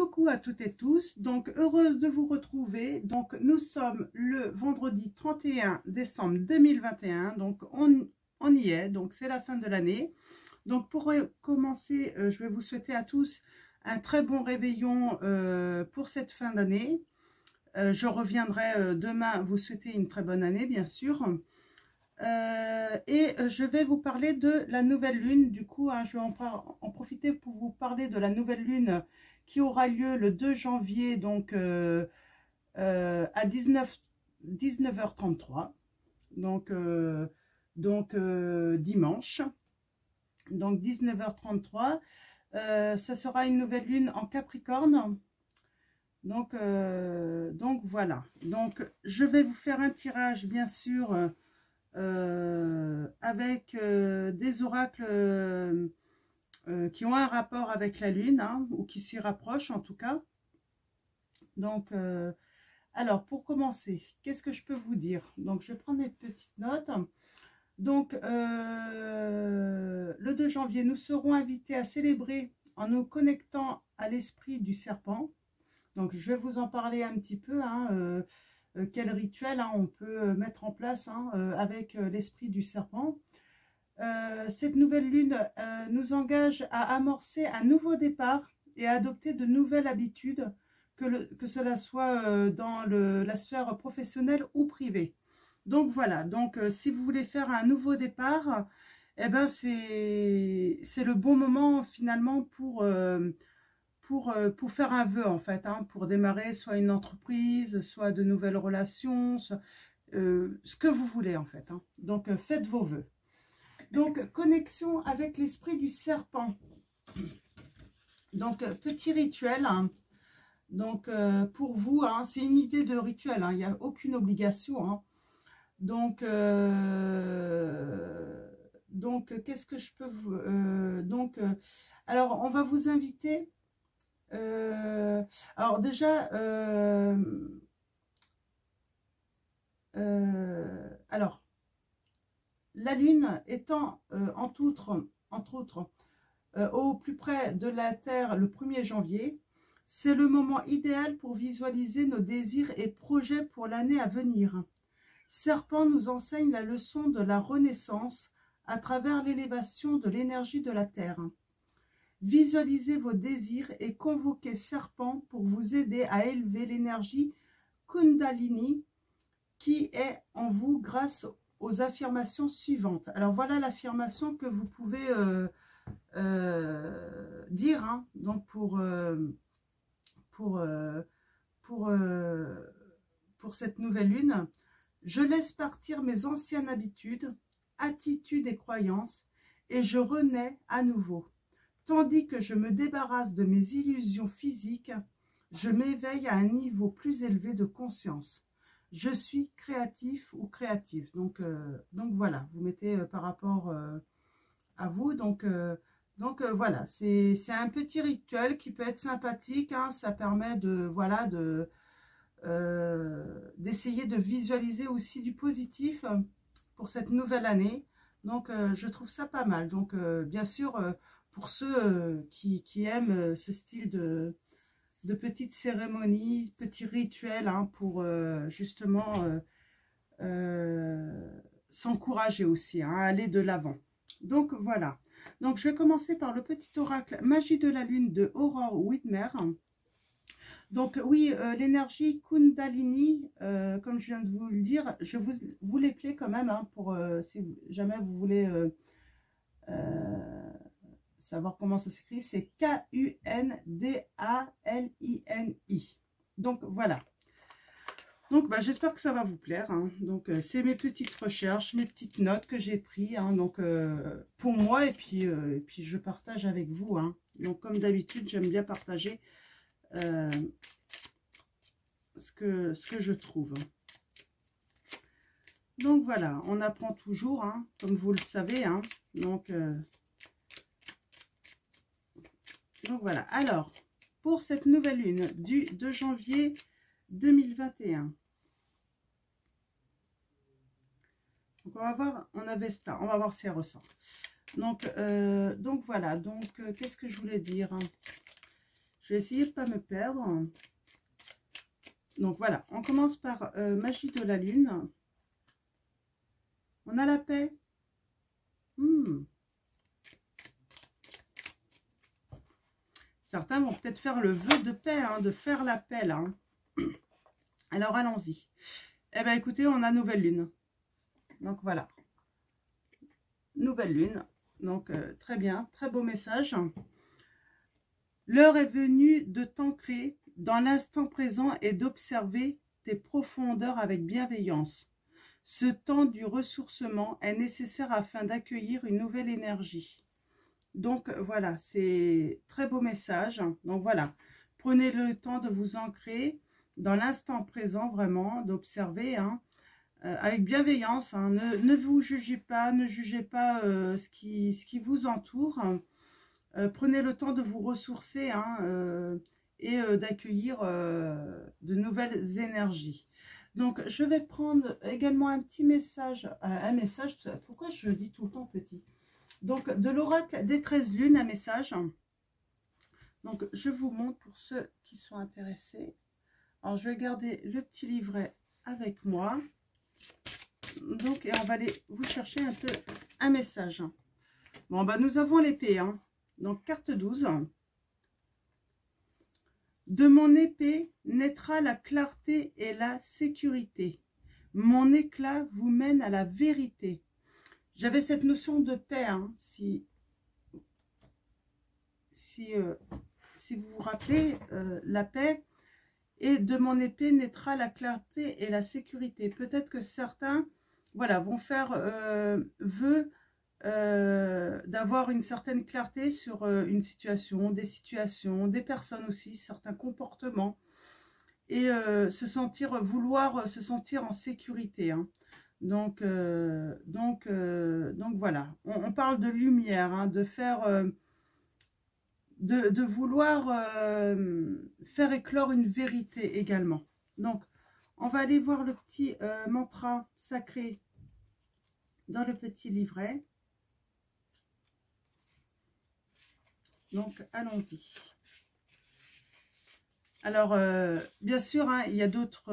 Coucou à toutes et tous, donc heureuse de vous retrouver. Donc nous sommes le vendredi 31 décembre 2021, donc on y est, donc c'est la fin de l'année. Donc pour commencer, je vais vous souhaiter à tous un très bon réveillon pour cette fin d'année. Je reviendrai demain vous souhaiter une très bonne année, bien sûr. Je vais vous parler de la nouvelle lune. Du coup, je vais en profiter pour vous parler de la nouvelle lune qui aura lieu le 2 janvier, donc à 19h33, donc dimanche, donc 19h33. Ça sera une nouvelle lune en Capricorne. Donc voilà. Donc je vais vous faire un tirage, bien sûr, avec des oracles qui ont un rapport avec la lune, hein, ou qui s'y rapprochent en tout cas. Donc alors pour commencer, qu'est-ce que je peux vous dire? Donc je vais prendre mes petites notes. Donc le 2 janvier, nous serons invités à célébrer en nous connectant à l'esprit du serpent. Donc je vais vous en parler un petit peu, hein, quel rituel, hein, on peut mettre en place, hein, avec l'esprit du serpent. Cette nouvelle lune nous engage à amorcer un nouveau départ et à adopter de nouvelles habitudes, que cela soit dans la sphère professionnelle ou privée. Donc voilà, donc si vous voulez faire un nouveau départ, eh ben c'est le bon moment finalement pour faire un vœu, en fait, hein, pour démarrer soit une entreprise, soit de nouvelles relations, soit, ce que vous voulez en fait, hein. Donc faites vos vœux. Donc connexion avec l'esprit du serpent. Donc petit rituel, hein. Donc pour vous, hein, c'est une idée de rituel, hein, il n'y a aucune obligation, hein. Donc qu'est-ce que je peux vous... alors on va vous inviter... alors déjà, alors, la Lune étant entre autres au plus près de la Terre le 1er janvier, c'est le moment idéal pour visualiser nos désirs et projets pour l'année à venir. Serpent nous enseigne la leçon de la renaissance à travers l'élévation de l'énergie de la Terre. Visualisez vos désirs et convoquez Serpent pour vous aider à élever l'énergie Kundalini qui est en vous grâce aux affirmations suivantes. Alors voilà l'affirmation que vous pouvez dire, hein, donc pour cette nouvelle lune. Je laisse partir mes anciennes habitudes, attitudes et croyances et je renais à nouveau. Tandis que je me débarrasse de mes illusions physiques, je m'éveille à un niveau plus élevé de conscience. Je suis créatif ou créative. Donc voilà, vous mettez par rapport à vous. Donc voilà, c'est un petit rituel qui peut être sympathique, hein, ça permet de voilà d'essayer de visualiser aussi du positif pour cette nouvelle année. Donc je trouve ça pas mal. Donc bien sûr, pour ceux qui aiment ce style de petites cérémonies, petits rituels, hein, pour justement s'encourager aussi, hein, aller de l'avant. Donc voilà. Donc je vais commencer par le petit oracle Magie de la Lune de Aurore Widmer. Donc oui, l'énergie Kundalini, comme je viens de vous le dire, je vous l'épeler quand même, hein, pour si jamais vous voulez savoir comment ça s'écrit, c'est K-U-N-D-A-L-I-N-I. Donc voilà. Donc j'espère que ça va vous plaire, hein. Donc c'est mes petites recherches, mes petites notes que j'ai prises, hein, donc pour moi, et puis je partage avec vous, hein. Donc comme d'habitude, j'aime bien partager ce que je trouve. Donc voilà, on apprend toujours, hein, comme vous le savez, hein. Donc voilà. Alors, pour cette nouvelle lune du 2 janvier 2021. Donc on va voir, on avait ça, on va voir si elle ressort. Donc voilà, donc qu'est-ce que je voulais dire, hein? Je vais essayer de ne pas me perdre. Donc voilà, on commence par magie de la lune. On a la paix. Certains vont peut-être faire le vœu de paix, hein, de faire la paix là. Alors allons-y. Eh bien écoutez, on a nouvelle lune. Donc voilà. Nouvelle lune. Donc très bien, très beau message. L'heure est venue de t'ancrer dans l'instant présent et d'observer tes profondeurs avec bienveillance. Ce temps du ressourcement est nécessaire afin d'accueillir une nouvelle énergie. Donc voilà, c'est très beau message. Donc voilà, prenez le temps de vous ancrer dans l'instant présent, vraiment, d'observer avec bienveillance. Hein. Ne vous jugez pas, ne jugez pas ce qui vous entoure. Prenez le temps de vous ressourcer et d'accueillir de nouvelles énergies. Donc, je vais prendre également un petit message. Pourquoi je dis tout le temps petit? Donc, de l'oracle des 13 lunes, un message. Donc, je vous montre pour ceux qui sont intéressés. Alors, je vais garder le petit livret avec moi. Donc, et on va aller vous chercher un peu un message. Bon, bah, nous avons l'épée. Hein. Donc, carte 12. De mon épée naîtra la clarté et la sécurité. Mon éclat vous mène à la vérité. J'avais cette notion de paix, hein, si vous vous rappelez, la paix, et de mon épée naîtra la clarté et la sécurité. Peut-être que certains voilà, vont faire vœu d'avoir une certaine clarté sur une situation, des personnes aussi, certains comportements, et vouloir se sentir en sécurité, hein. Donc voilà, on parle de lumière, hein, de faire, de vouloir faire éclore une vérité également. Donc, on va aller voir le petit mantra sacré dans le petit livret. Donc, allons-y. Alors, bien sûr, hein, il y a d'autres...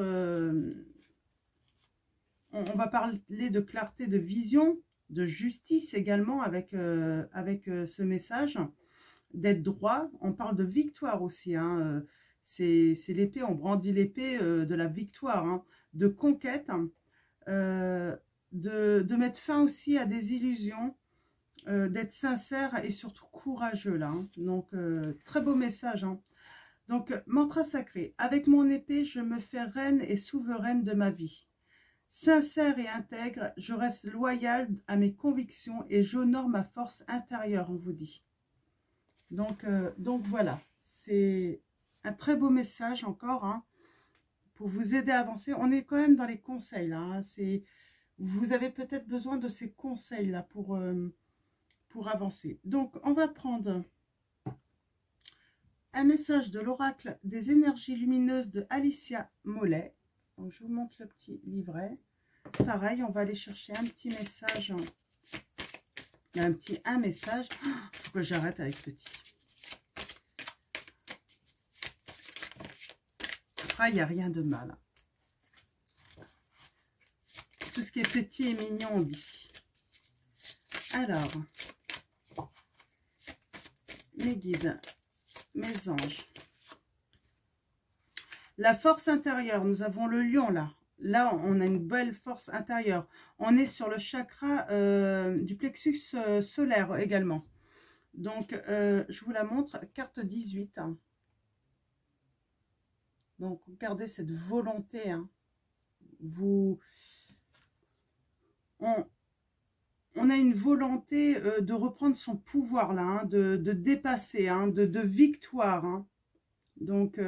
on va parler de clarté de vision, de justice également avec ce message, d'être droit. On parle de victoire aussi. Hein, c'est l'épée, on brandit l'épée de la victoire, hein, de conquête, de mettre fin aussi à des illusions, d'être sincère et surtout courageux là. Hein. Donc, très beau message. Hein. Donc, mantra sacré. Avec mon épée, je me fais reine et souveraine de ma vie. Sincère et intègre, je reste loyal à mes convictions et j'honore ma force intérieure, on vous dit. Donc voilà, c'est un très beau message encore, hein, pour vous aider à avancer. On est quand même dans les conseils là. Hein, vous avez peut-être besoin de ces conseils là pour avancer. Donc, on va prendre un message de l'oracle des énergies lumineuses de Alicia Mollet. Donc, je vous montre le petit livret. Pareil, on va aller chercher un petit message. Un message. Faut que j'arrête avec petit. Après, il n'y a rien de mal. Tout ce qui est petit et mignon, on dit. Alors, mes guides, mes anges. La force intérieure, nous avons le lion là. Là, on a une belle force intérieure. On est sur le chakra du plexus solaire également. Donc, je vous la montre, carte 18. Hein. Donc, regardez cette volonté. Hein. On a une volonté de reprendre son pouvoir là, hein, de dépasser, hein, de victoire. Hein. Donc,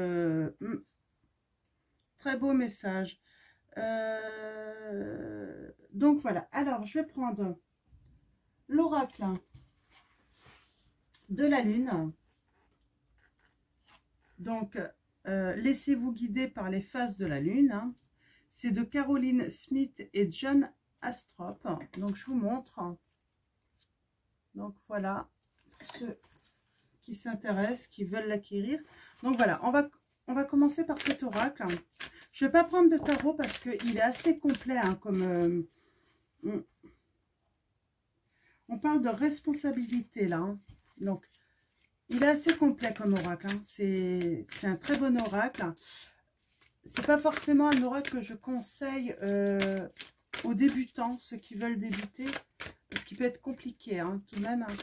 très beau message. Donc voilà, alors je vais prendre l'oracle de la lune. Donc laissez-vous guider par les phases de la lune, hein. C'est de Caroline Smith et John Astrop. Donc je vous montre. Donc voilà, pour ceux qui s'intéressent, qui veulent l'acquérir. Donc voilà, on va commencer par cet oracle. Je ne vais pas prendre de tarot parce qu'il est assez complet, hein, comme... on parle de responsabilité, là. Hein. Donc, il est assez complet comme oracle. Hein. C'est un très bon oracle. C'est pas forcément un oracle que je conseille aux débutants, ceux qui veulent débuter, parce qu'il peut être compliqué, hein, tout de même. Hein.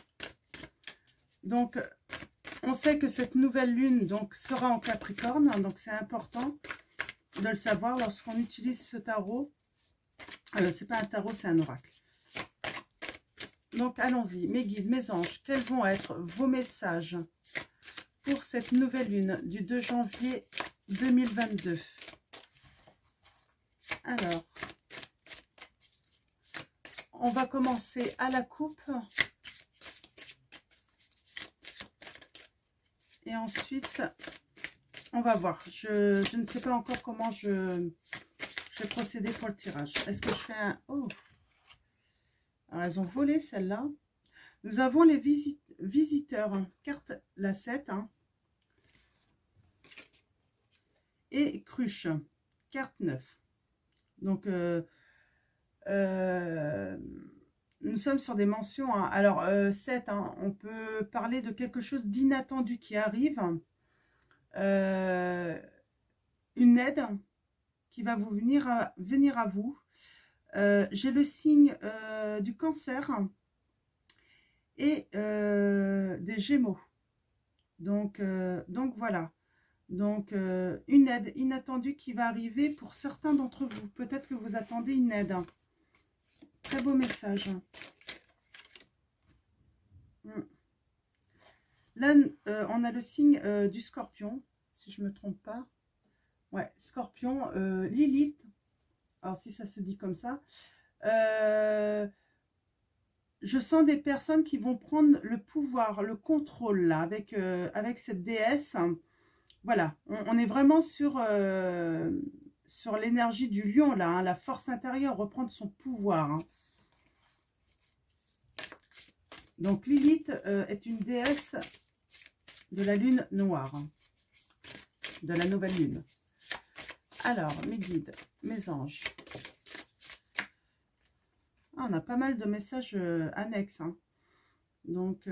Donc, on sait que cette nouvelle lune donc, sera en Capricorne, hein, donc c'est important de le savoir lorsqu'on utilise ce tarot. C'est pas un tarot, c'est un oracle. Donc, allons-y. Mes guides, mes anges, quels vont être vos messages pour cette nouvelle lune du 2 janvier 2022? Alors, on va commencer à la coupe. Et ensuite, on va voir. Je ne sais pas encore comment je vais procéder pour le tirage. Est-ce que je fais un... Oh! Alors, elles ont volé celle-là. Nous avons les visiteurs. Hein. Carte la 7. Hein. Et cruche. Carte 9. Donc, nous sommes sur des mentions. Hein. Alors, 7, hein, on peut parler de quelque chose d'inattendu qui arrive. Une aide qui va vous venir à vous. J'ai le signe du cancer et des gémeaux. Donc voilà. Donc, une aide inattendue qui va arriver pour certains d'entre vous. Peut-être que vous attendez une aide. Très beau message. Là, on a le signe du scorpion, si je ne me trompe pas. Ouais, scorpion, Lilith. Alors, si ça se dit comme ça. Je sens des personnes qui vont prendre le pouvoir, le contrôle, là, avec cette déesse. Voilà, on est vraiment sur l'énergie du lion, là. Hein, la force intérieure, reprendre son pouvoir. Hein. Donc, Lilith est une déesse de la lune noire, hein, de la nouvelle lune. Alors, mes guides, mes anges. Ah, on a pas mal de messages annexes. Hein. Donc,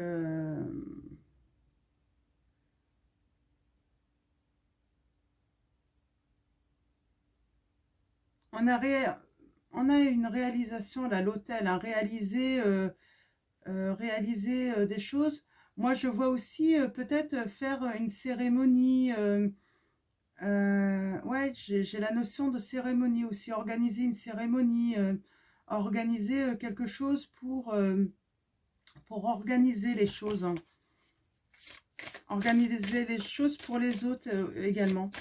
on a une réalisation, là, l'hôtel, hein, réaliser des choses. Moi, je vois aussi peut-être faire une cérémonie. Ouais, j'ai la notion de cérémonie aussi. Organiser une cérémonie, organiser quelque chose pour organiser les choses. Hein. Organiser les choses pour les autres également.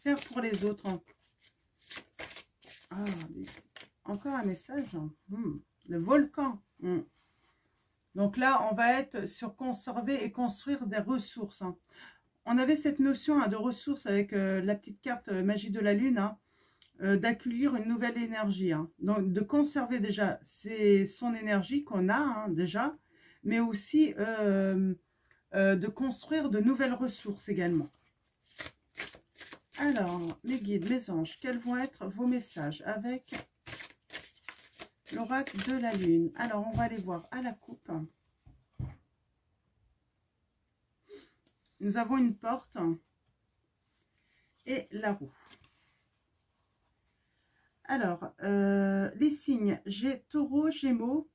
Faire pour les autres. Hein. Ah, encore un message. Hein. Le volcan. Donc là, on va être sur conserver et construire des ressources. Hein. On avait cette notion hein, de ressources avec la petite carte magie de la lune, hein, d'accueillir une nouvelle énergie. Hein. Donc de conserver déjà son énergie qu'on a hein, déjà, mais aussi de construire de nouvelles ressources également. Alors, mes guides, mes anges, quels vont être vos messages avec l'oracle de la lune? Alors, on va aller voir à la coupe. Nous avons une porte et la roue. Alors, les signes, j'ai taureau, gémeaux.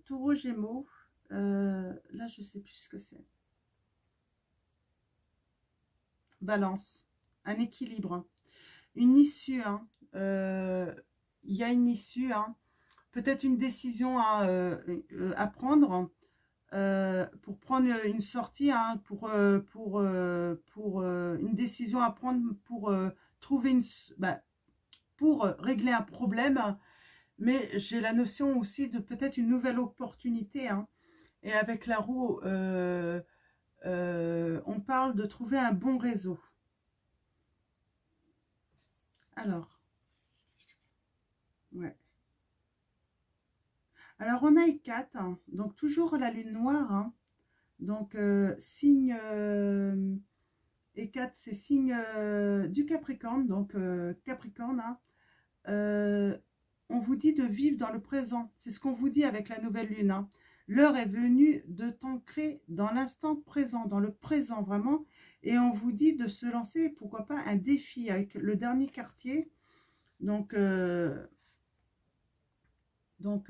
Taureau, gémeaux. Là, je ne sais plus ce que c'est. Balance, un équilibre, une issue. Hein. Il y a une issue. Hein. Peut-être une décision à prendre. Pour prendre une sortie, hein, pour une décision à prendre pour trouver pour régler un problème, mais j'ai la notion aussi de peut-être une nouvelle opportunité. Hein. Et avec la roue, on parle de trouver un bon réseau. Alors, ouais. Alors, on a 4, hein, donc toujours la lune noire. Hein. Donc, signe et 4, c'est signe du Capricorne. Donc, Capricorne, hein, on vous dit de vivre dans le présent. C'est ce qu'on vous dit avec la nouvelle lune. Hein. L'heure est venue de t'ancrer dans l'instant présent, dans le présent vraiment. Et on vous dit de se lancer, pourquoi pas, un défi avec le dernier quartier. Donc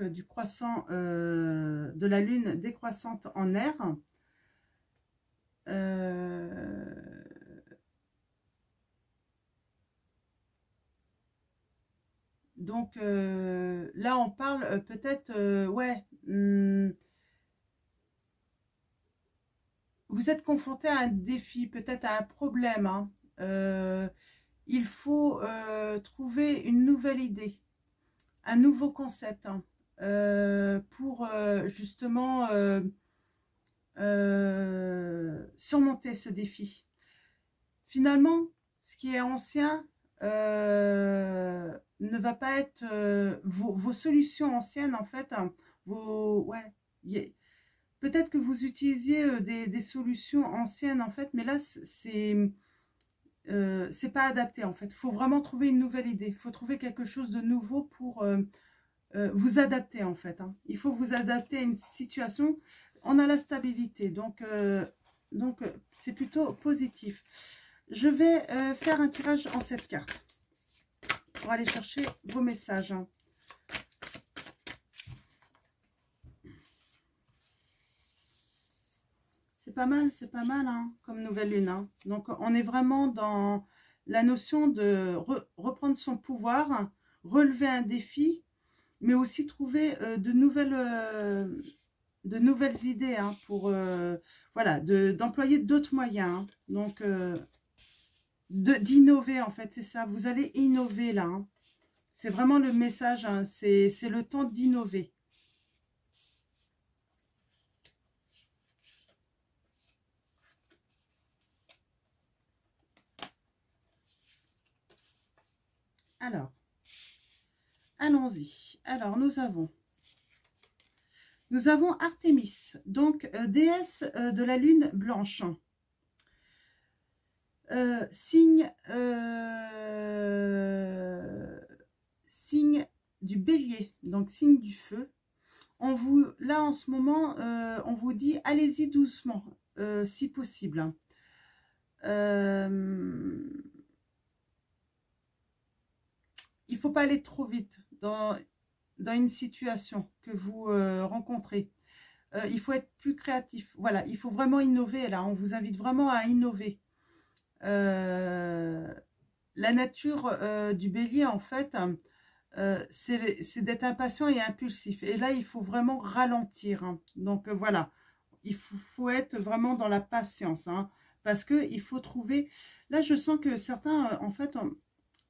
du croissant de la lune décroissante en air. Donc là, on parle peut-être, ouais, vous êtes confronté à un défi, peut-être à un problème. Hein. Il faut trouver une nouvelle idée, un nouveau concept hein, pour justement surmonter ce défi. Finalement, ce qui est ancien ne va pas être vos solutions anciennes en fait. Hein, ouais, peut-être que vous utilisiez des solutions anciennes en fait, mais là c'est pas adapté en fait. Il faut vraiment trouver une nouvelle idée. Il faut trouver quelque chose de nouveau pour vous adapter en fait. Hein. Il faut vous adapter à une situation. On a la stabilité, donc c'est plutôt positif. Je vais faire un tirage en 7 cartes pour aller chercher vos messages. Hein. C'est pas mal hein, comme nouvelle lune. Hein. Donc, on est vraiment dans la notion de reprendre son pouvoir, relever un défi, mais aussi trouver de nouvelles idées hein, pour voilà, d'employer d'autres moyens. Hein. Donc, d'innover en fait, c'est ça. Vous allez innover là. Hein. C'est vraiment le message. Hein. C'est le temps d'innover. Alors, allons-y. Alors, nous avons Artémis, donc déesse de la lune blanche. Signe du bélier, donc signe du feu. Là, en ce moment, on vous dit, allez-y doucement, si possible. Il ne faut pas aller trop vite dans une situation que vous rencontrez. Il faut être plus créatif. Voilà, il faut vraiment innover. Là, on vous invite vraiment à innover. La nature du bélier, en fait, c'est d'être impatient et impulsif. Et là, il faut vraiment ralentir. Hein. Donc, voilà, il faut être vraiment dans la patience. Hein, parce qu'il faut trouver... Là, je sens que certains, en fait,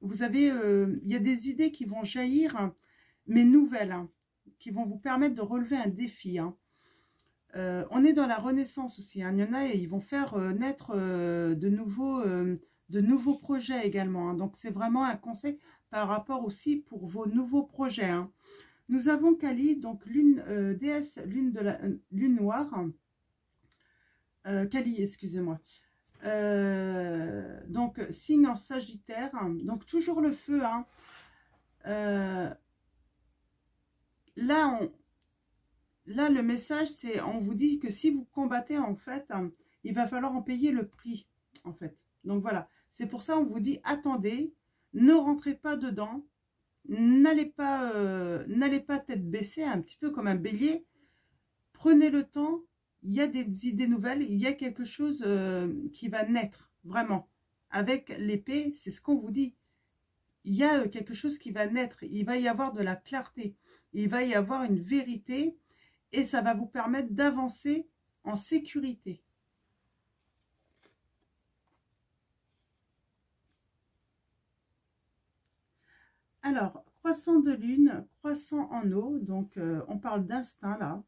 vous avez... il y a des idées qui vont jaillir, hein, mais nouvelles, hein, qui vont vous permettre de relever un défi. Hein. On est dans la renaissance aussi. Hein. Il y en a et ils vont faire naître de nouveaux projets également. Hein. Donc, c'est vraiment un conseil par rapport aussi pour vos nouveaux projets. Hein. Nous avons Kali, donc déesse lune de la lune noire. Kali, excusez-moi. Donc, signe en Sagittaire. Donc, toujours le feu. Hein. Là, le message, c'est, on vous dit que si vous combattez, en fait, il va falloir en payer le prix, en fait. Donc, voilà. C'est pour ça, on vous dit, attendez, ne rentrez pas dedans, n'allez pas tête baissée, un petit peu comme un bélier. Prenez le temps, il y a des idées nouvelles, il y a quelque chose qui va naître, vraiment. Avec l'épée, c'est ce qu'on vous dit. Il y a quelque chose qui va naître, il va y avoir de la clarté, il va y avoir une vérité, et ça va vous permettre d'avancer en sécurité. Alors, croissant de lune, croissant en eau, donc on parle d'instinct là.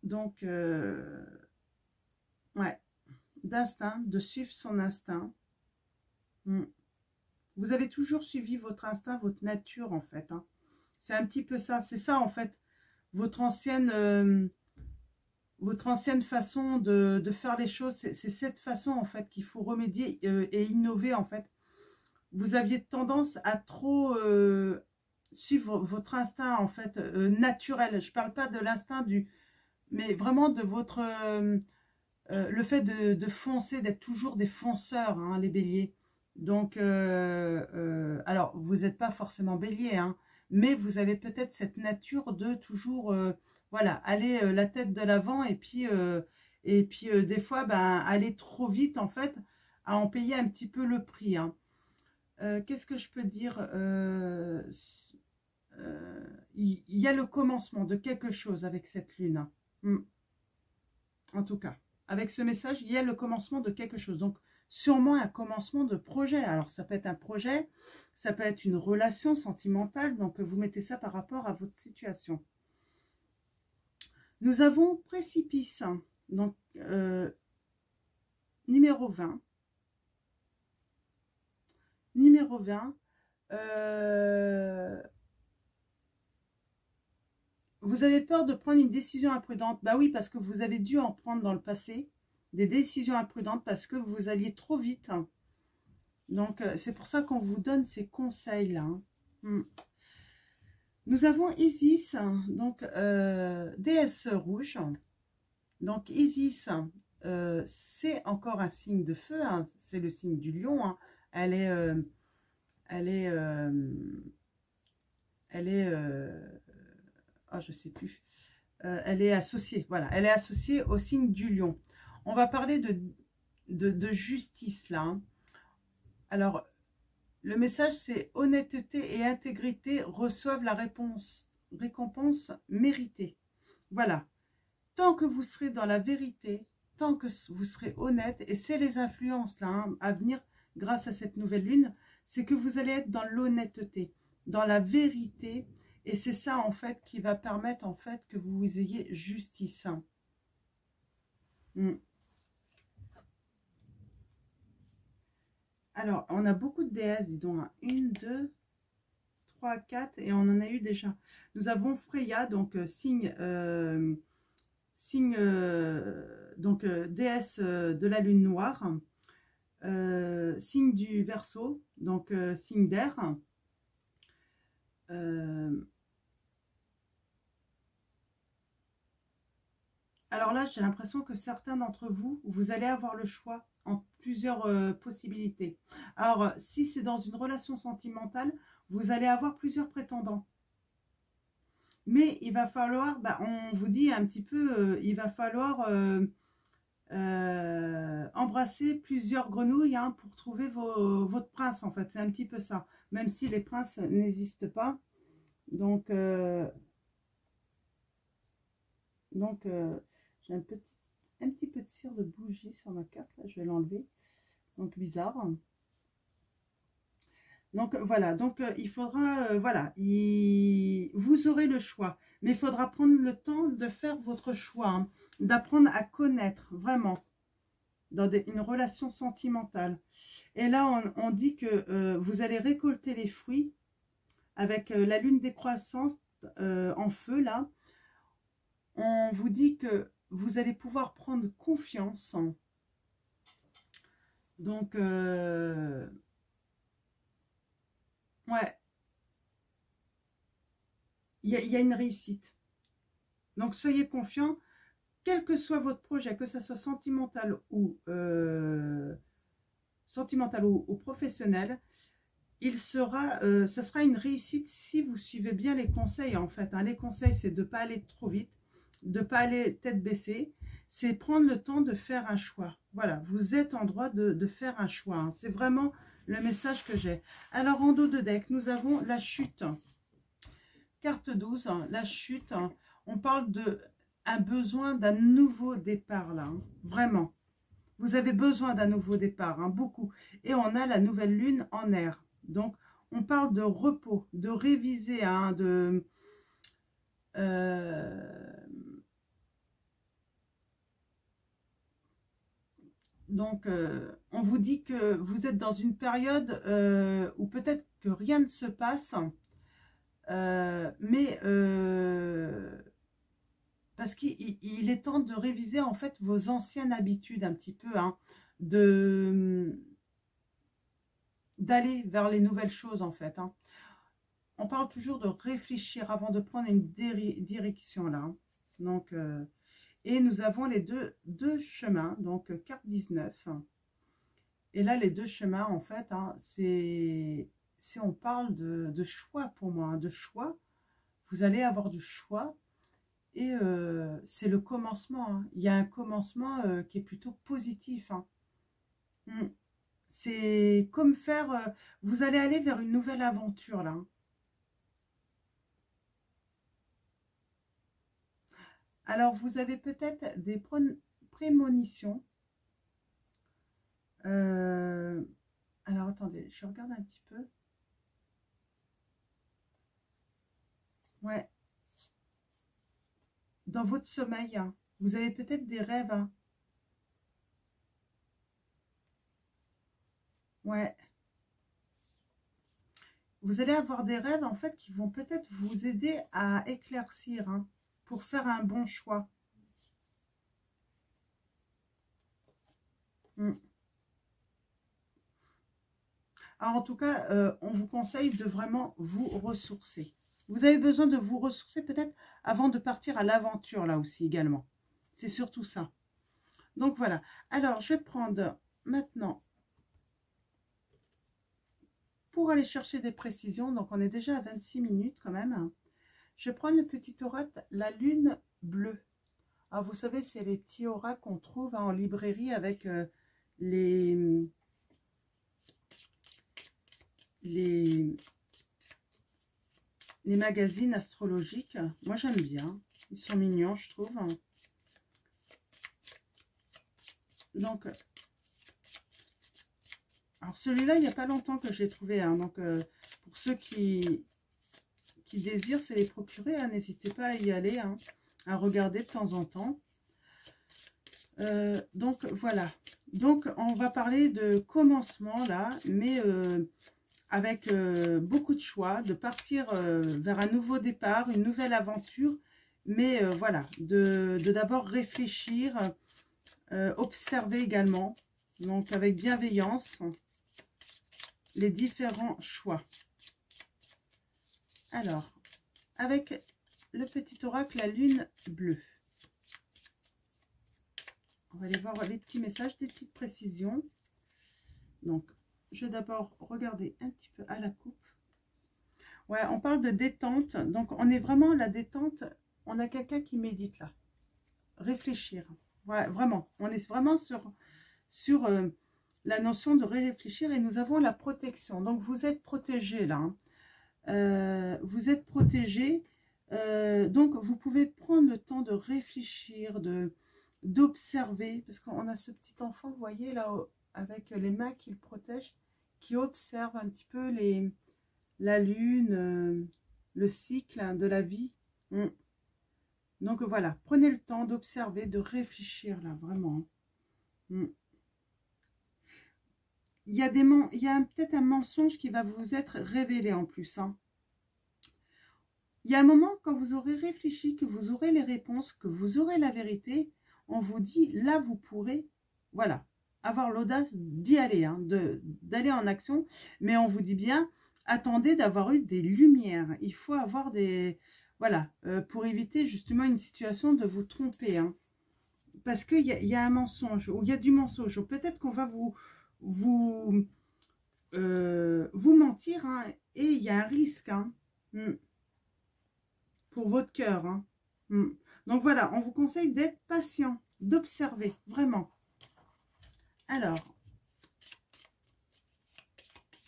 Donc, ouais, d'instinct, de suivre son instinct. Vous avez toujours suivi votre instinct, votre nature en fait. Hein. C'est un petit peu ça. C'est ça, en fait, votre ancienne façon de faire les choses. C'est cette façon, en fait, qu'il faut remédier et innover, en fait. Vous aviez tendance à trop suivre votre instinct, en fait, naturel. Je ne parle pas de l'instinct mais vraiment de votre... le fait de foncer, d'être toujours des fonceurs, hein, les béliers. Donc, alors, vous n'êtes pas forcément bélier, hein, mais vous avez peut-être cette nature de toujours, voilà, aller la tête de l'avant et puis, des fois, ben, aller trop vite, en fait, à en payer un petit peu le prix, hein. Qu'est-ce que je peux dire? Il y a le commencement de quelque chose avec cette lune, hein. En tout cas, avec ce message, il y a le commencement de quelque chose. Donc, sûrement un commencement de projet. Alors, ça peut être un projet, ça peut être une relation sentimentale. Donc, vous mettez ça par rapport à votre situation. Nous avons précipice. Donc, numéro 20. Numéro 20. Vous avez peur de prendre une décision imprudente. Bah oui, parce que vous avez dû en prendre dans le passé. Des décisions imprudentes parce que vous alliez trop vite. Donc, c'est pour ça qu'on vous donne ces conseils-là. Nous avons Isis, donc déesse rouge. Donc, Isis, c'est encore un signe de feu. Hein. C'est le signe du lion. Hein. Elle est oh, je sais plus. Elle est associée, voilà. Elle est associée au signe du lion. On va parler de justice, là. Hein. Alors, le message, c'est honnêteté et intégrité reçoivent la récompense méritée. Voilà. Tant que vous serez dans la vérité, tant que vous serez honnête, et c'est les influences, là, hein, à venir grâce à cette nouvelle lune, c'est que vous allez être dans l'honnêteté, dans la vérité. Et c'est ça, en fait, qui va permettre, en fait, que vous ayez justice. Alors, on a beaucoup de déesses, dis donc. 1, 2, 3, 4, et on en a eu déjà. Nous avons Freya, donc déesse de la lune noire. Signe du Verseau, donc signe d'air. Alors là, j'ai l'impression que certains d'entre vous, vous allez avoir le choix en plusieurs possibilités. Alors, si c'est dans une relation sentimentale, vous allez avoir plusieurs prétendants. Mais il va falloir, bah, on vous dit un petit peu, il va falloir embrasser plusieurs grenouilles, hein, pour trouver votre prince, en fait. C'est un petit peu ça. Même si les princes n'existent pas. Donc j'ai un petit peu de cire de bougie sur ma carte, là, je vais l'enlever. Donc, bizarre. Donc, voilà. Donc, il faudra, voilà, vous aurez le choix. Mais il faudra prendre le temps de faire votre choix, hein, d'apprendre à connaître, vraiment, dans une relation sentimentale. Et là, on dit que vous allez récolter les fruits avec la lune décroissante en feu, là. On vous dit que vous allez pouvoir prendre confiance. Donc, ouais. Il y a une réussite. Donc, soyez confiants, quel que soit votre projet, que ce soit sentimental ou professionnel, ça sera une réussite si vous suivez bien les conseils, en fait. Hein. Les conseils, c'est de ne pas aller trop vite, de ne pas aller tête baissée, c'est prendre le temps de faire un choix. Voilà, vous êtes en droit de faire un choix. Hein. C'est vraiment le message que j'ai. Alors, en dos de deck, nous avons la chute. Carte 12, hein, la chute. Hein. On parle d'un besoin d'un nouveau départ, là. Hein. Vraiment. Vous avez besoin d'un nouveau départ, hein, beaucoup. Et on a la nouvelle lune en air. Donc, on parle de repos, de réviser, hein, donc, on vous dit que vous êtes dans une période où peut-être que rien ne se passe, Mais parce qu'il est temps de réviser en fait vos anciennes habitudes un petit peu, hein, d'aller vers les nouvelles choses en fait, hein. On parle toujours de réfléchir avant de prendre une direction là, hein. Donc, et nous avons les deux chemins, donc carte 19. Et là, les deux chemins, en fait, hein, on parle de choix pour moi, hein, de choix. Vous allez avoir du choix et c'est le commencement, hein. Il y a un commencement qui est plutôt positif, hein. C'est comme faire, vous allez aller vers une nouvelle aventure là, hein. Alors, vous avez peut-être des prémonitions. Alors, attendez, je regarde un petit peu. Ouais. Dans votre sommeil, hein, vous avez peut-être des rêves, hein. Ouais. Vous allez avoir des rêves, en fait, qui vont peut-être vous aider à éclaircir, hein, pour faire un bon choix. Alors, en tout cas, on vous conseille de vraiment vous ressourcer. Vous avez besoin de vous ressourcer peut-être avant de partir à l'aventure, là aussi, également. C'est surtout ça. Donc, voilà. Alors, je vais prendre maintenant, pour aller chercher des précisions, donc on est déjà à 26 minutes quand même. Je prends le petit oracle, la lune bleue. Alors, vous savez, c'est les petits oracles qu'on trouve, hein, en librairie avec les magazines astrologiques. Moi, j'aime bien. Ils sont mignons, je trouve. Donc, alors celui-là, il n'y a pas longtemps que j'ai trouvé. Hein, donc, pour ceux qui désirent se les procurer, hein, n'hésitez pas à y aller, hein, à regarder de temps en temps. Donc, voilà. Donc, on va parler de commencement, là, mais avec beaucoup de choix, de partir vers un nouveau départ, une nouvelle aventure, mais voilà, de d'abord réfléchir, observer également, donc avec bienveillance, les différents choix. Alors, avec le petit oracle, la lune bleue. On va aller voir les petits messages, des petites précisions. Donc, je vais d'abord regarder un petit peu à la coupe. Ouais, on parle de détente. Donc, on est vraiment la détente. On a quelqu'un qui médite là. Réfléchir. Ouais, vraiment. On est vraiment sur la notion de réfléchir et nous avons la protection. Donc, vous êtes protégé là, hein. Vous êtes protégé. Donc, vous pouvez prendre le temps de réfléchir, d'observer. Parce qu'on a ce petit enfant, vous voyez là, avec les mains qu'il protège, qui observe un petit peu la lune, le cycle de la vie. Donc voilà, prenez le temps d'observer, de réfléchir là, vraiment. Il y a peut-être un mensonge qui va vous être révélé en plus, hein. Il y a un moment, quand vous aurez réfléchi, que vous aurez les réponses, que vous aurez la vérité, on vous dit, là, vous pourrez, voilà, avoir l'audace d'y aller, hein, d'aller en action. Mais on vous dit bien, attendez d'avoir eu des lumières. Il faut avoir des... Voilà, pour éviter justement une situation de vous tromper, hein. Parce qu'il y a un mensonge, ou il y a du mensonge. Peut-être qu'on va vous mentir, hein, et il y a un risque, hein, pour votre cœur, hein. Donc voilà, on vous conseille d'être patient, d'observer, vraiment. Alors,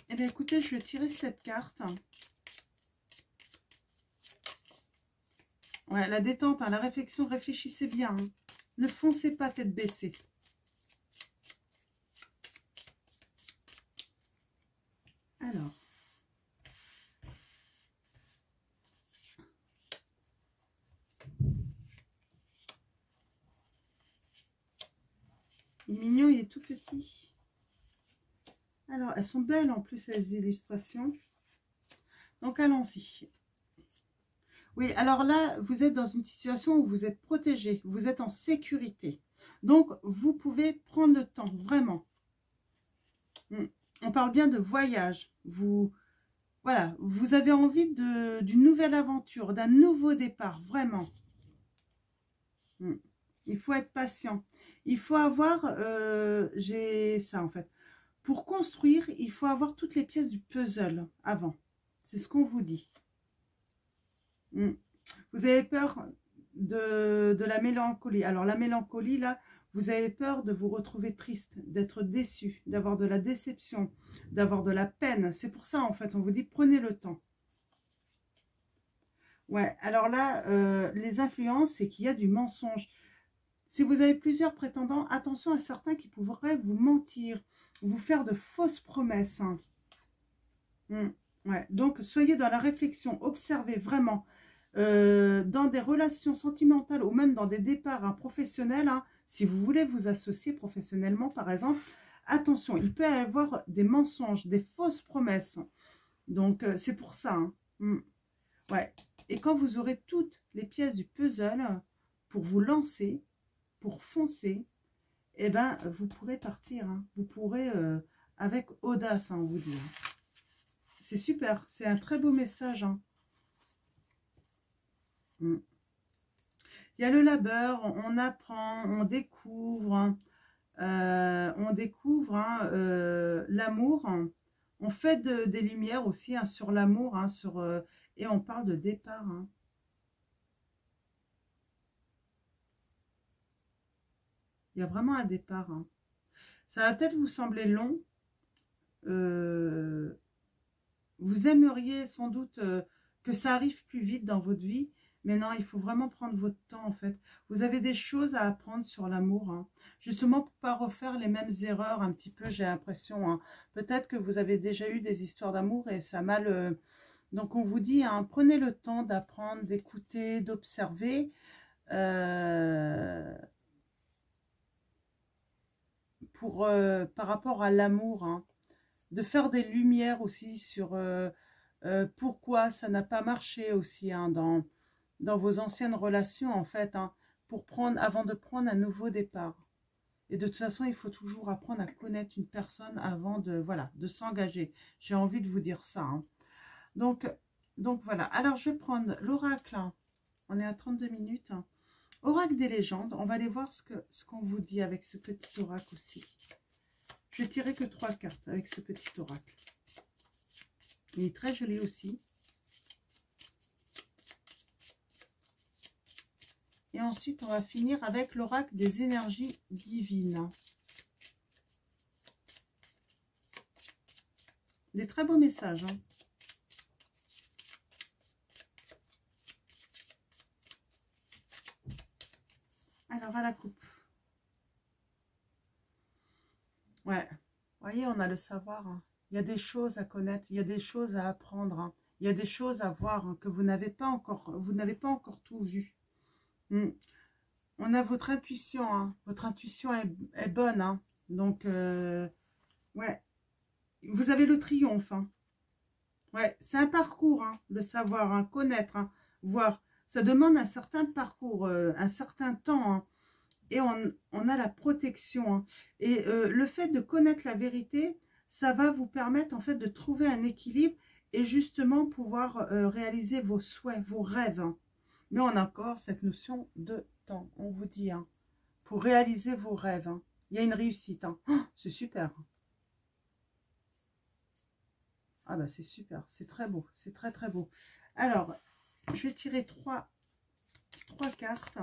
eh bien écoutez, je vais tirer cette carte. Ouais, la détente, hein, la réflexion, réfléchissez bien, hein. Ne foncez pas tête baissée. Alors. Il est mignon, il est tout petit. Alors, elles sont belles en plus, ces illustrations. Donc, allons-y. Oui, alors là, vous êtes dans une situation où vous êtes protégé, vous êtes en sécurité. Donc, vous pouvez prendre le temps, vraiment. On parle bien de voyage. Voilà, vous avez envie d'une nouvelle aventure, d'un nouveau départ, vraiment. Il faut être patient. Il faut avoir, j'ai ça en fait. Pour construire, il faut avoir toutes les pièces du puzzle avant. C'est ce qu'on vous dit. Vous avez peur de la mélancolie. Alors la mélancolie, là, vous avez peur de vous retrouver triste, d'être déçu, d'avoir de la déception, d'avoir de la peine. C'est pour ça, en fait, on vous dit, prenez le temps. Ouais, alors là, les influences, c'est qu'il y a du mensonge. Si vous avez plusieurs prétendants, attention à certains qui pourraient vous mentir, vous faire de fausses promesses. Ouais. Donc, soyez dans la réflexion, observez vraiment. Dans des relations sentimentales ou même dans des départs professionnels, si vous voulez vous associer professionnellement, par exemple, attention, il peut y avoir des mensonges, des fausses promesses. Donc, c'est pour ça. Ouais. Et quand vous aurez toutes les pièces du puzzle pour vous lancer, pour foncer, eh ben, vous pourrez partir. Vous pourrez, avec audace, on vous dit. C'est super. C'est un très beau message. Il y a le labeur, on apprend, on découvre l'amour. On fait des lumières aussi sur l'amour, et on parle de départ. Il y a vraiment un départ. Ça va peut-être vous sembler long. Vous aimeriez sans doute que ça arrive plus vite dans votre vie. Mais non, il faut vraiment prendre votre temps, en fait. Vous avez des choses à apprendre sur l'amour. Justement, pour ne pas refaire les mêmes erreurs, un petit peu, j'ai l'impression. Peut-être que vous avez déjà eu des histoires d'amour et ça m'a Donc, on vous dit, prenez le temps d'apprendre, d'écouter, d'observer. Par rapport à l'amour. De faire des lumières aussi sur pourquoi ça n'a pas marché aussi dans vos anciennes relations, en fait, avant de prendre un nouveau départ. Et de toute façon, il faut toujours apprendre à connaître une personne avant de s'engager. J'ai envie de vous dire ça. Donc voilà. Alors, je vais prendre l'oracle. On est à 32 minutes. Oracle des légendes. On va aller voir ce qu'on vous dit avec ce petit oracle aussi. Je vais tirer que 3 cartes avec ce petit oracle. Il est très joli aussi. Et ensuite, on va finir avec l'oracle des énergies divines. Des très beaux messages. Alors, à la coupe. Ouais. Vous voyez, on a le savoir. Il y a des choses à connaître. Il y a des choses à apprendre. Il y a des choses à voir que vous n'avez pas encore tout vu. On a votre intuition, votre intuition est bonne, donc ouais, vous avez le triomphe, ouais, c'est un parcours, le savoir, connaître, voir, ça demande un certain parcours, un certain temps, et on a la protection, et le fait de connaître la vérité, ça va vous permettre en fait de trouver un équilibre et justement pouvoir réaliser vos souhaits, vos rêves. Mais on a encore cette notion de temps, on vous dit, pour réaliser vos rêves. Il y a une réussite. Oh, c'est super. Ah bah c'est super, c'est très beau, c'est très très beau. Alors, je vais tirer trois cartes.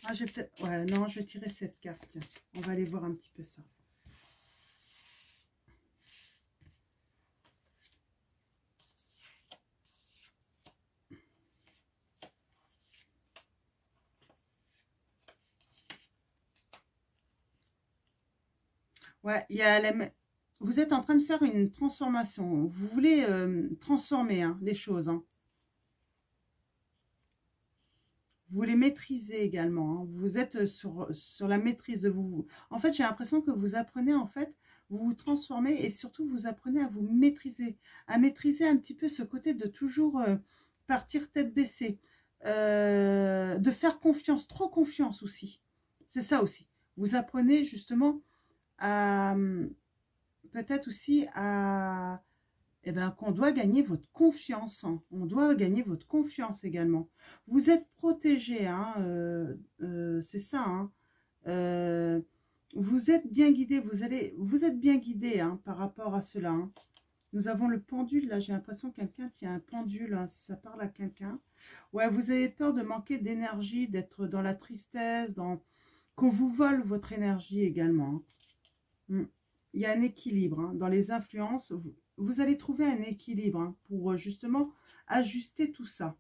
Ah, j'ai peut-être... Ouais, non, je vais tirer cette carte. Tiens. On va aller voir un petit peu ça. Ouais, il y a vous êtes en train de faire une transformation. Vous voulez transformer les choses. Vous les maîtrisez également. Vous êtes sur la maîtrise de vous. En fait, j'ai l'impression que vous apprenez en fait vous vous transformez et surtout vous apprenez à vous maîtriser, un petit peu ce côté de toujours partir tête baissée, de faire confiance, trop confiance aussi. C'est ça aussi. Vous apprenez justement à peut-être aussi à eh ben, qu'on doit gagner votre confiance. Hein. On doit gagner votre confiance également. Vous êtes protégé, hein, c'est ça. Hein. Vous êtes bien guidé, vous êtes bien guidé hein, par rapport à cela. Hein. Nous avons le pendule, là, j'ai l'impression que quelqu'un tient un pendule, hein, si ça parle à quelqu'un. Ouais, vous avez peur de manquer d'énergie, d'être dans la tristesse, qu'on vous vole votre énergie également. Hein. Il y a un équilibre hein, dans les influences. Vous allez trouver un équilibre hein, pour justement ajuster tout ça.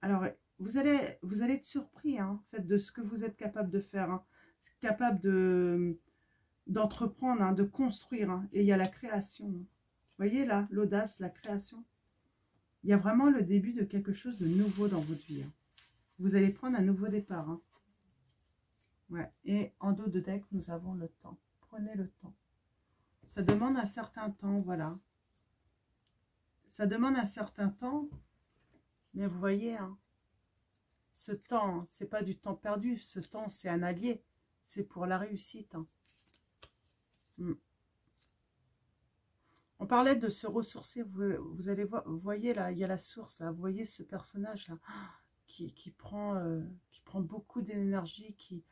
Alors, vous allez être surpris hein, en fait, de ce que vous êtes capable de faire. Hein. Capable d'entreprendre, hein, de construire. Hein. Et il y a la création. Hein. Vous voyez là, l'audace, la création. Il y a vraiment le début de quelque chose de nouveau dans votre vie. Hein. Vous allez prendre un nouveau départ. Hein. Ouais. Et en dos de deck, nous avons le temps. Prenez le temps. Ça demande un certain temps, voilà. Ça demande un certain temps. Mais vous voyez, hein, ce temps, c'est pas du temps perdu. Ce temps, c'est un allié. C'est pour la réussite. Hein. On parlait de se ressourcer. Vous allez voir, vous voyez là, il y a la source là. Vous voyez ce personnage là qui prend beaucoup d'énergie.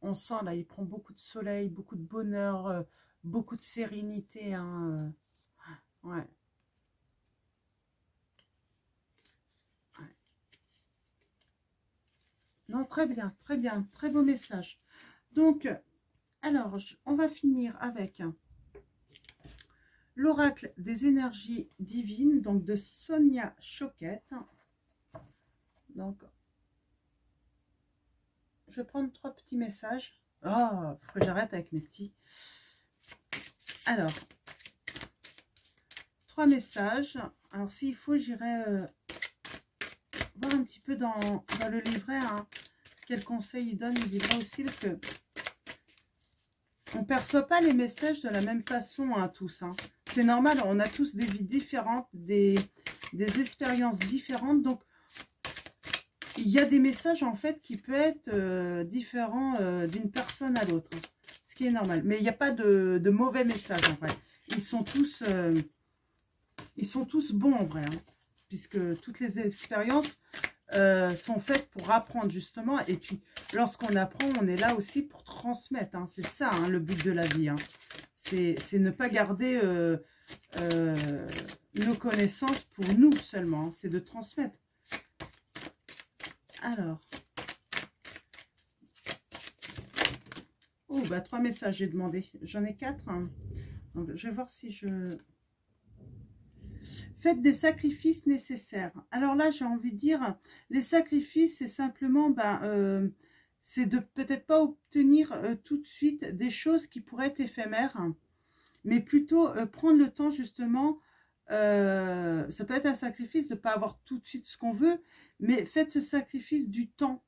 On sent là, il prend beaucoup de soleil, beaucoup de bonheur, beaucoup de sérénité. Hein, ouais. Non, très bien, très beau message. Donc, alors, on va finir avec l'oracle des énergies divines, donc de Sonia Choquette. Donc, je vais prendre 3 petits messages. Oh, faut que j'arrête avec mes petits. Alors, 3 messages. Alors, s'il faut, j'irai voir un petit peu dans le livret, hein, quel conseil il donne, il dira aussi, parce que on ne perçoit pas les messages de la même façon, hein, tous. Hein. C'est normal, on a tous des vies différentes, des expériences différentes, donc il y a des messages en fait qui peuvent être différents d'une personne à l'autre, hein, ce qui est normal. Mais il n'y a pas de mauvais messages en vrai. Ils sont tous bons en vrai, hein, puisque toutes les expériences sont faites pour apprendre justement. Et puis lorsqu'on apprend, on est là aussi pour transmettre. Hein, c'est ça hein, le but de la vie. Hein. C'est ne pas garder nos connaissances pour nous seulement. Hein, c'est de transmettre. Alors, oh, bah 3 messages j'ai demandé. J'en ai 4. Hein. Donc, je vais voir si je... Faites des sacrifices nécessaires. Alors là, j'ai envie de dire, les sacrifices, c'est simplement, c'est de peut-être pas obtenir tout de suite des choses qui pourraient être éphémères, hein, mais plutôt prendre le temps justement. Ça peut être un sacrifice de ne pas avoir tout de suite ce qu'on veut, mais faites ce sacrifice du temps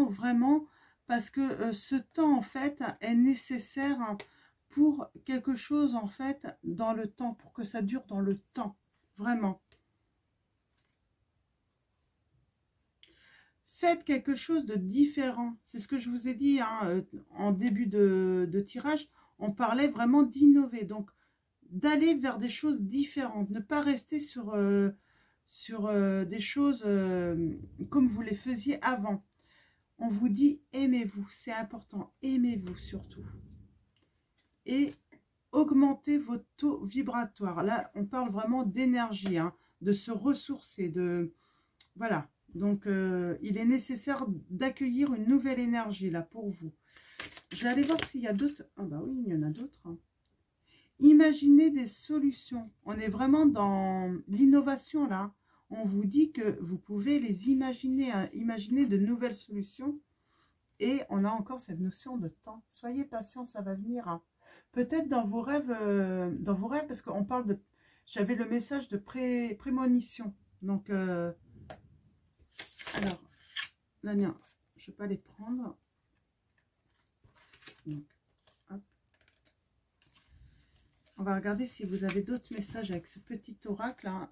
vraiment, parce que ce temps en fait est nécessaire hein, pour quelque chose en fait dans le temps, pour que ça dure dans le temps, vraiment. Faites quelque chose de différent, c'est ce que je vous ai dit hein, en début de tirage, on parlait vraiment d'innover, donc d'aller vers des choses différentes, ne pas rester sur des choses comme vous les faisiez avant. On vous dit aimez-vous, c'est important, aimez-vous surtout. Et augmentez votre taux vibratoire. Là, on parle vraiment d'énergie, hein, de se ressourcer, de... Voilà, donc il est nécessaire d'accueillir une nouvelle énergie là pour vous. Je vais aller voir s'il y a d'autres... Ah bah oui, il y en a d'autres. Hein. Imaginez des solutions. On est vraiment dans l'innovation là. On vous dit que vous pouvez les imaginer, hein, imaginer de nouvelles solutions. Et on a encore cette notion de temps. Soyez patient, ça va venir. Hein. Peut-être dans vos rêves, parce qu'on parle de... J'avais le message de prémonition. Donc, alors, là, non, je ne vais pas les prendre. Donc, hop. On va regarder si vous avez d'autres messages avec ce petit oracle, hein,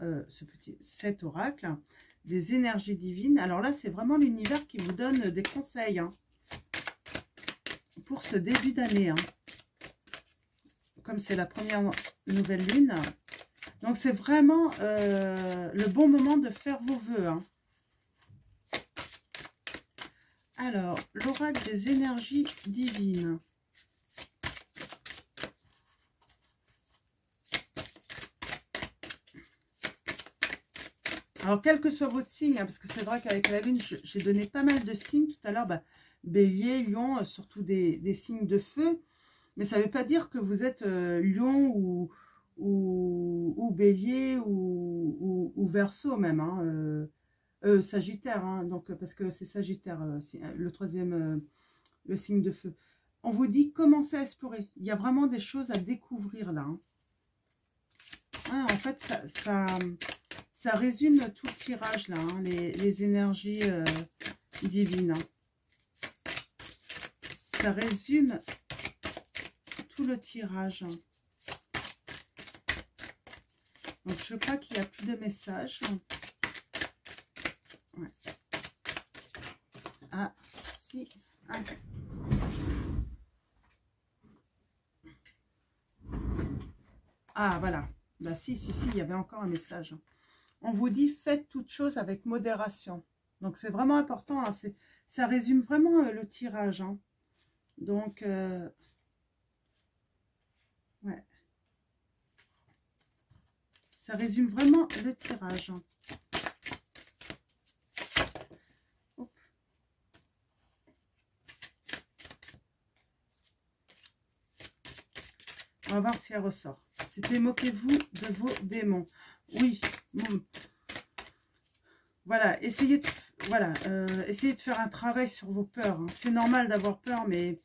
cet oracle, hein, des énergies divines. Alors là, c'est vraiment l'univers qui vous donne des conseils hein, pour ce début d'année. Hein. Comme c'est la première nouvelle lune. Donc, c'est vraiment le bon moment de faire vos vœux. Hein. Alors, l'oracle des énergies divines. Alors, quel que soit votre signe, hein, parce que c'est vrai qu'avec la lune, j'ai donné pas mal de signes tout à l'heure. Bah, bélier, lion, surtout des signes de feu. Mais ça ne veut pas dire que vous êtes lion ou bélier ou verseau même. Hein, sagittaire, hein, donc, parce que c'est sagittaire, le troisième, le signe de feu. On vous dit, commencez à explorer. Il y a vraiment des choses à découvrir là. Hein. Ouais, en fait, ça résume tout le tirage là, hein, les énergies divines. Hein. Ça résume tout le tirage. Donc, je crois qu'il n'y a plus de messages. Ouais. Ah, si. Ah, si. Ah, voilà. Bah, si, il y avait encore un message. On vous dit, faites toute chose avec modération. Donc, c'est vraiment important. Hein, ça résume vraiment le tirage. Hein. Donc, ouais. Ça résume vraiment le tirage. Hein. On va voir si elle ressort. C'était moquez-vous de vos démons. Oui. Bon. Voilà. Essayez de faire un travail sur vos peurs. Hein. C'est normal d'avoir peur, mais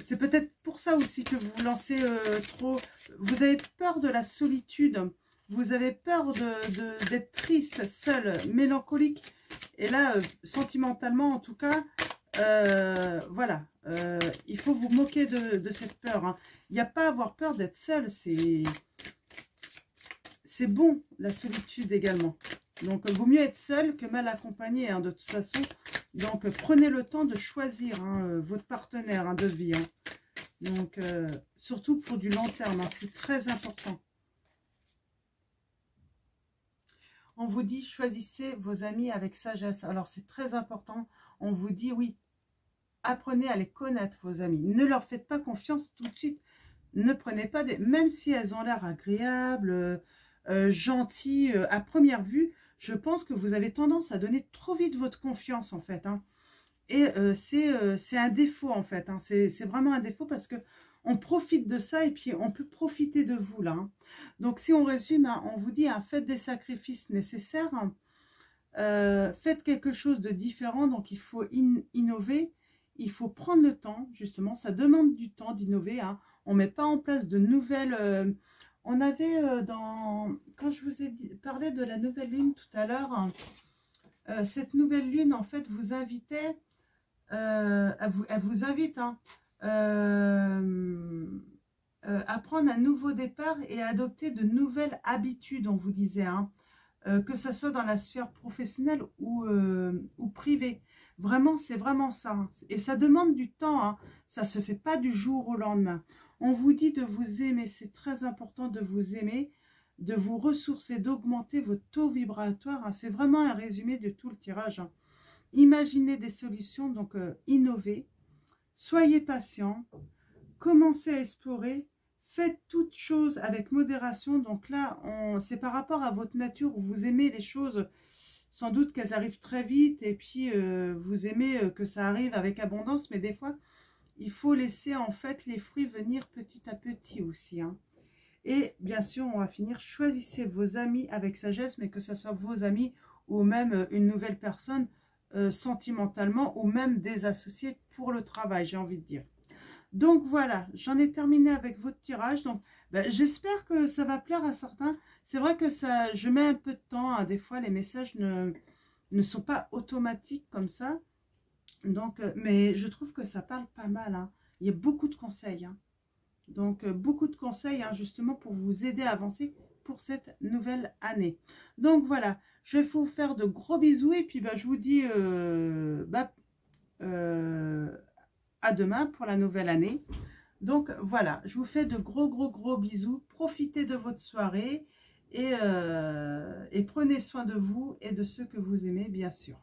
c'est peut-être pour ça aussi que vous vous lancez trop. Vous avez peur de la solitude. Vous avez peur d'être triste, seul, mélancolique. Et là, sentimentalement, en tout cas, voilà. Il faut vous moquer de cette peur. Hein. Il n'y a pas à avoir peur d'être seul. C'est bon, la solitude également. Donc, il vaut mieux être seul que mal accompagné, hein, de toute façon. Donc, prenez le temps de choisir hein, votre partenaire hein, de vie. Hein. Donc, surtout pour du long terme, hein, c'est très important. On vous dit, choisissez vos amis avec sagesse. Alors, c'est très important. On vous dit, oui, apprenez à les connaître, vos amis. Ne leur faites pas confiance tout de suite. Ne prenez pas des... Même si elles ont l'air agréables, gentilles, à première vue, je pense que vous avez tendance à donner trop vite votre confiance, en fait. Hein. Et c'est un défaut, en fait. Hein. C'est vraiment un défaut parce que on profite de ça et puis on peut profiter de vous, là. Hein. Donc, si on résume, hein, on vous dit, hein, faites des sacrifices nécessaires. Hein. Faites quelque chose de différent. Donc, il faut innover. Il faut prendre le temps, justement. Ça demande du temps d'innover. Hein. On ne met pas en place de nouvelles... on avait quand je vous ai parlé de la nouvelle lune tout à l'heure, hein, cette nouvelle lune, en fait, vous invitait... elle vous invite hein, à prendre un nouveau départ et à adopter de nouvelles habitudes, on vous disait, hein, que ce soit dans la sphère professionnelle ou privée. Vraiment, c'est vraiment ça. Hein. Et ça demande du temps. Hein. Ça ne se fait pas du jour au lendemain. On vous dit de vous aimer. C'est très important de vous aimer, de vous ressourcer, d'augmenter votre taux vibratoire. Hein. C'est vraiment un résumé de tout le tirage. Hein. Imaginez des solutions, donc innovez. Soyez patient. Commencez à explorer. Faites toutes choses avec modération. Donc là, c'est par rapport à votre nature où vous aimez les choses. Sans doute qu'elles arrivent très vite et puis vous aimez que ça arrive avec abondance. Mais des fois, il faut laisser en fait les fruits venir petit à petit aussi. Hein. Et bien sûr, on va finir. Choisissez vos amis avec sagesse, mais que ce soit vos amis ou même une nouvelle personne sentimentalement ou même des associés pour le travail, j'ai envie de dire. Donc voilà, j'en ai terminé avec votre tirage. Donc ben, j'espère que ça va plaire à certains. C'est vrai que je mets un peu de temps. Hein. Des fois, les messages ne sont pas automatiques comme ça. Donc, mais je trouve que ça parle pas mal. Hein. Il y a beaucoup de conseils. Hein. Donc, beaucoup de conseils, hein, justement, pour vous aider à avancer pour cette nouvelle année. Donc, voilà, je vais vous faire de gros bisous. Et puis, je vous dis à demain pour la nouvelle année. Donc, voilà, je vous fais de gros bisous. Profitez de votre soirée et prenez soin de vous et de ceux que vous aimez, bien sûr.